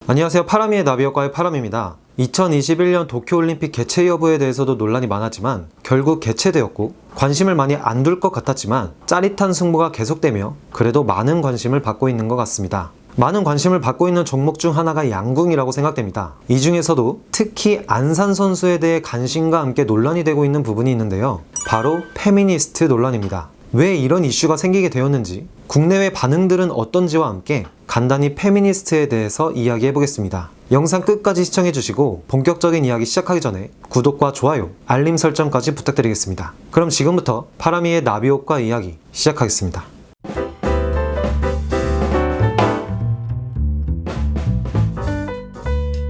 안녕하세요. 파라미의 나비효과의 파람입니다. 2021년 도쿄올림픽 개최 여부에 대해서도 논란이 많았지만 결국 개최되었고 관심을 많이 안 둘 것 같았지만 짜릿한 승부가 계속되며 그래도 많은 관심을 받고 있는 것 같습니다. 많은 관심을 받고 있는 종목 중 하나가 양궁이라고 생각됩니다. 이 중에서도 특히 안산 선수에 대해 관심과 함께 논란이 되고 있는 부분이 있는데요. 바로 페미니스트 논란입니다. 왜 이런 이슈가 생기게 되었는지, 국내외 반응들은 어떤지와 함께 간단히 페미니스트에 대해서 이야기해 보겠습니다. 영상 끝까지 시청해 주시고 본격적인 이야기 시작하기 전에 구독과 좋아요, 알림 설정까지 부탁드리겠습니다. 그럼 지금부터 파라미의 나비효과 이야기 시작하겠습니다.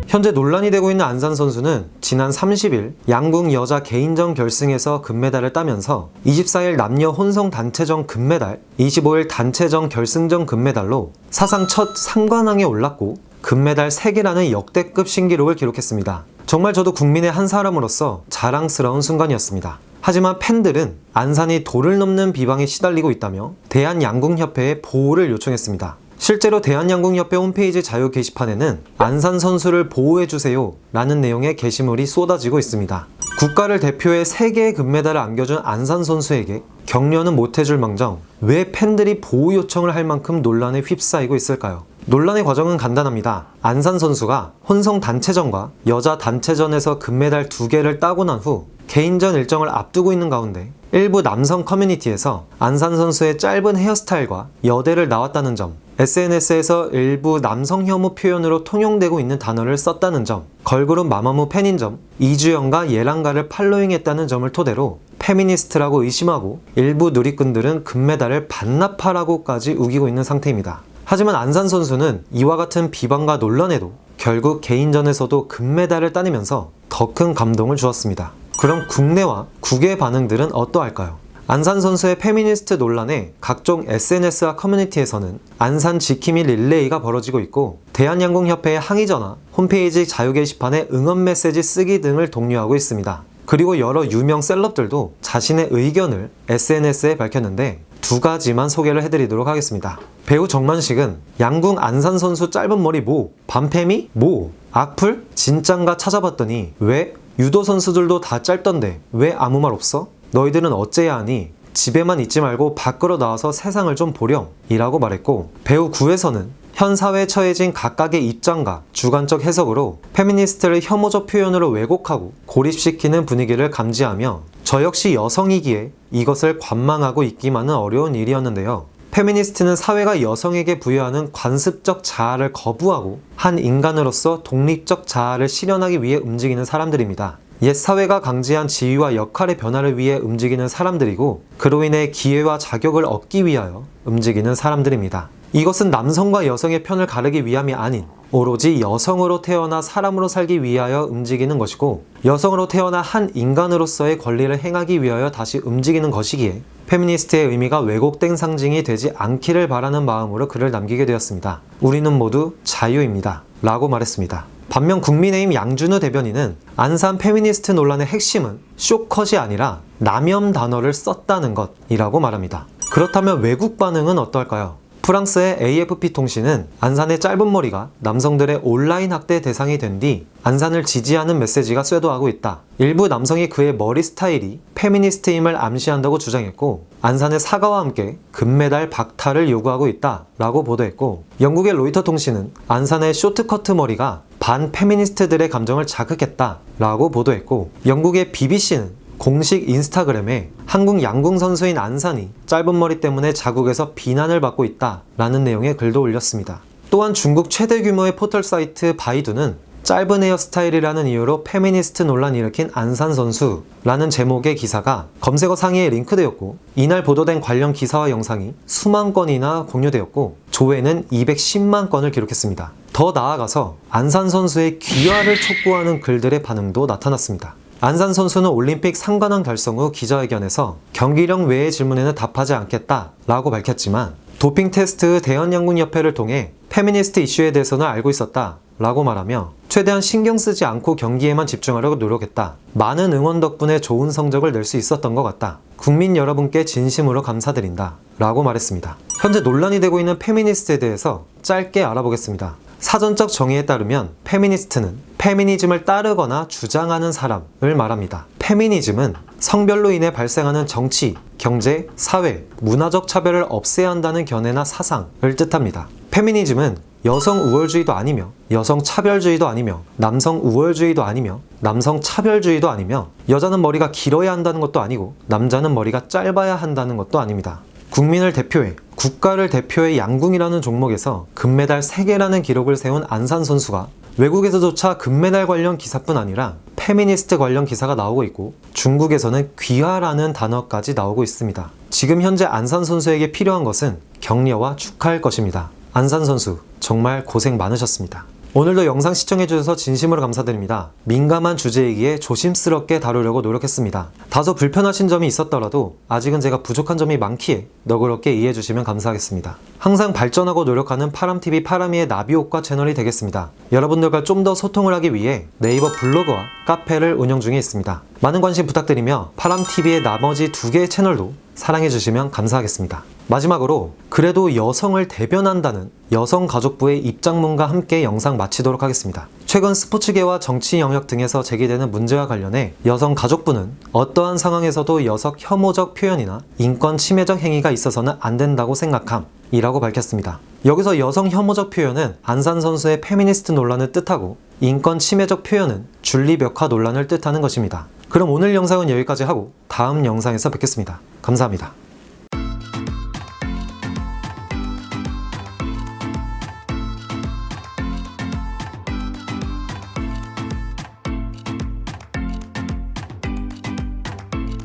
현재 논란이 되고 있는 안산 선수는 지난 30일 양궁 여자 개인전 결승에서 금메달을 따면서 24일 남녀 혼성 단체전 금메달, 25일 단체전 결승전 금메달로 사상 첫 상관왕에 올랐고 금메달 3개라는 역대급 신기록을 기록했습니다. 정말 저도 국민의 한 사람으로서 자랑스러운 순간이었습니다. 하지만 팬들은 안산이 도를 넘는 비방에 시달리고 있다며 대한양궁협회에 보호를 요청했습니다. 실제로 대한양궁협회 홈페이지 자유 게시판에는 안산 선수를 보호해주세요 라는 내용의 게시물이 쏟아지고 있습니다. 국가를 대표해 3개의 금메달을 안겨준 안산 선수에게 격려는 못해줄 망정 왜 팬들이 보호 요청을 할 만큼 논란에 휩싸이고 있을까요? 논란의 과정은 간단합니다. 안산 선수가 혼성 단체전과 여자 단체전에서 금메달 2개를 따고 난 후 개인전 일정을 앞두고 있는 가운데 일부 남성 커뮤니티에서 안산 선수의 짧은 헤어스타일과 여대를 나왔다는 점, SNS에서 일부 남성 혐오 표현으로 통용되고 있는 단어를 썼다는 점, 걸그룹 마마무 팬인 점, 이주영과 예랑가를 팔로잉했다는 점을 토대로 페미니스트라고 의심하고 일부 누리꾼들은 금메달을 반납하라고까지 우기고 있는 상태입니다. 하지만 안산 선수는 이와 같은 비방과 논란에도 결국 개인전에서도 금메달을 따내면서 더 큰 감동을 주었습니다. 그럼 국내와 국외 반응들은 어떠할까요? 안산 선수의 페미니스트 논란에 각종 SNS와 커뮤니티에서는 안산 지킴이 릴레이가 벌어지고 있고 대한양궁협회의 항의 전화, 홈페이지 자유 게시판에 응원 메시지 쓰기 등을 독려하고 있습니다. 그리고 여러 유명 셀럽들도 자신의 의견을 SNS에 밝혔는데 두 가지만 소개를 해드리도록 하겠습니다. 배우 정만식은 양궁 안산 선수 짧은 머리 뭐? 반페미? 뭐? 악플? 진짠가 찾아봤더니 왜? 유도 선수들도 다 짧던데 왜 아무 말 없어? 너희들은 어째야 하니? 집에만 있지 말고 밖으로 나와서 세상을 좀 보렴 이라고 말했고, 배우 구에서는 현 사회에 처해진 각각의 입장과 주관적 해석으로 페미니스트를 혐오적 표현으로 왜곡하고 고립시키는 분위기를 감지하며 저 역시 여성이기에 이것을 관망하고 있기만은 어려운 일이었는데요. 페미니스트는 사회가 여성에게 부여하는 관습적 자아를 거부하고 한 인간으로서 독립적 자아를 실현하기 위해 움직이는 사람들입니다. 옛 사회가 강제한 지위와 역할의 변화를 위해 움직이는 사람들이고 그로 인해 기회와 자격을 얻기 위하여 움직이는 사람들입니다. 이것은 남성과 여성의 편을 가르기 위함이 아닌 오로지 여성으로 태어나 사람으로 살기 위하여 움직이는 것이고 여성으로 태어나 한 인간으로서의 권리를 행하기 위하여 다시 움직이는 것이기에 페미니스트의 의미가 왜곡된 상징이 되지 않기를 바라는 마음으로 글을 남기게 되었습니다. 우리는 모두 자유입니다 라고 말했습니다. 반면 국민의힘 양준우 대변인은 안산 페미니스트 논란의 핵심은 쇼컷이 아니라 남염 단어를 썼다는 것이라고 말합니다. 그렇다면 외국 반응은 어떨까요? 프랑스의 AFP 통신은 안산의 짧은 머리가 남성들의 온라인 학대 대상이 된 뒤 안산을 지지하는 메시지가 쇄도하고 있다. 일부 남성이 그의 머리 스타일이 페미니스트임을 암시한다고 주장했고 안산의 사과와 함께 금메달 박탈을 요구하고 있다 라고 보도했고, 영국의 로이터 통신은 안산의 쇼트커트 머리가 반페미니스트들의 감정을 자극했다 라고 보도했고, 영국의 BBC는 공식 인스타그램에 한국 양궁 선수인 안산이 짧은 머리 때문에 자국에서 비난을 받고 있다 라는 내용의 글도 올렸습니다. 또한 중국 최대 규모의 포털 사이트 바이두는 짧은 헤어스타일이라는 이유로 페미니스트 논란 일으킨 안산 선수라는 제목의 기사가 검색어 상위에 링크되었고 이날 보도된 관련 기사와 영상이 수만 건이나 공유되었고 조회는 210만 건을 기록했습니다. 더 나아가서 안산 선수의 귀화를 촉구하는 글들의 반응도 나타났습니다. 안산 선수는 올림픽 상관왕 달성 후 기자회견에서 경기력 외의 질문에는 답하지 않겠다 라고 밝혔지만 도핑 테스트 후 대한양궁협회를 통해 페미니스트 이슈에 대해서는 알고 있었다 라고 말하며 최대한 신경 쓰지 않고 경기에만 집중하려고 노력했다. 많은 응원 덕분에 좋은 성적을 낼 수 있었던 것 같다. 국민 여러분께 진심으로 감사드린다 라고 말했습니다. 현재 논란이 되고 있는 페미니스트에 대해서 짧게 알아보겠습니다. 사전적 정의에 따르면 페미니스트는 페미니즘을 따르거나 주장하는 사람을 말합니다. 페미니즘은 성별로 인해 발생하는 정치, 경제, 사회, 문화적 차별을 없애야 한다는 견해나 사상을 뜻합니다. 페미니즘은 여성 우월주의도 아니며 여성 차별주의도 아니며 남성 우월주의도 아니며 남성 차별주의도 아니며 여자는 머리가 길어야 한다는 것도 아니고 남자는 머리가 짧아야 한다는 것도 아닙니다. 국민을 대표해 국가를 대표해 양궁이라는 종목에서 금메달 3개라는 기록을 세운 안산 선수가 외국에서조차 금메달 관련 기사뿐 아니라 페미니스트 관련 기사가 나오고 있고 중국에서는 귀화라는 단어까지 나오고 있습니다. 지금 현재 안산 선수에게 필요한 것은 격려와 축하할 것입니다. 안산 선수 정말 고생 많으셨습니다. 오늘도 영상 시청해주셔서 진심으로 감사드립니다. 민감한 주제이기에 조심스럽게 다루려고 노력했습니다. 다소 불편하신 점이 있었더라도 아직은 제가 부족한 점이 많기에 너그럽게 이해해주시면 감사하겠습니다. 항상 발전하고 노력하는 파람TV 파람이의 나비효과 채널이 되겠습니다. 여러분들과 좀 더 소통을 하기 위해 네이버 블로그와 카페를 운영 중에 있습니다. 많은 관심 부탁드리며 파람TV의 나머지 2개의 채널도 사랑해주시면 감사하겠습니다. 마지막으로 그래도 여성을 대변한다는 여성가족부의 입장문과 함께 영상 마치도록 하겠습니다. 최근 스포츠계와 정치 영역 등에서 제기되는 문제와 관련해 여성가족부는 어떠한 상황에서도 여성 혐오적 표현이나 인권 침해적 행위가 있어서는 안 된다고 생각함 이라고 밝혔습니다. 여기서 여성 혐오적 표현은 안산 선수의 페미니스트 논란을 뜻하고 인권 침해적 표현은 준리벽화 논란을 뜻하는 것입니다. 그럼 오늘 영상은 여기까지 하고 다음 영상에서 뵙겠습니다. 감사합니다.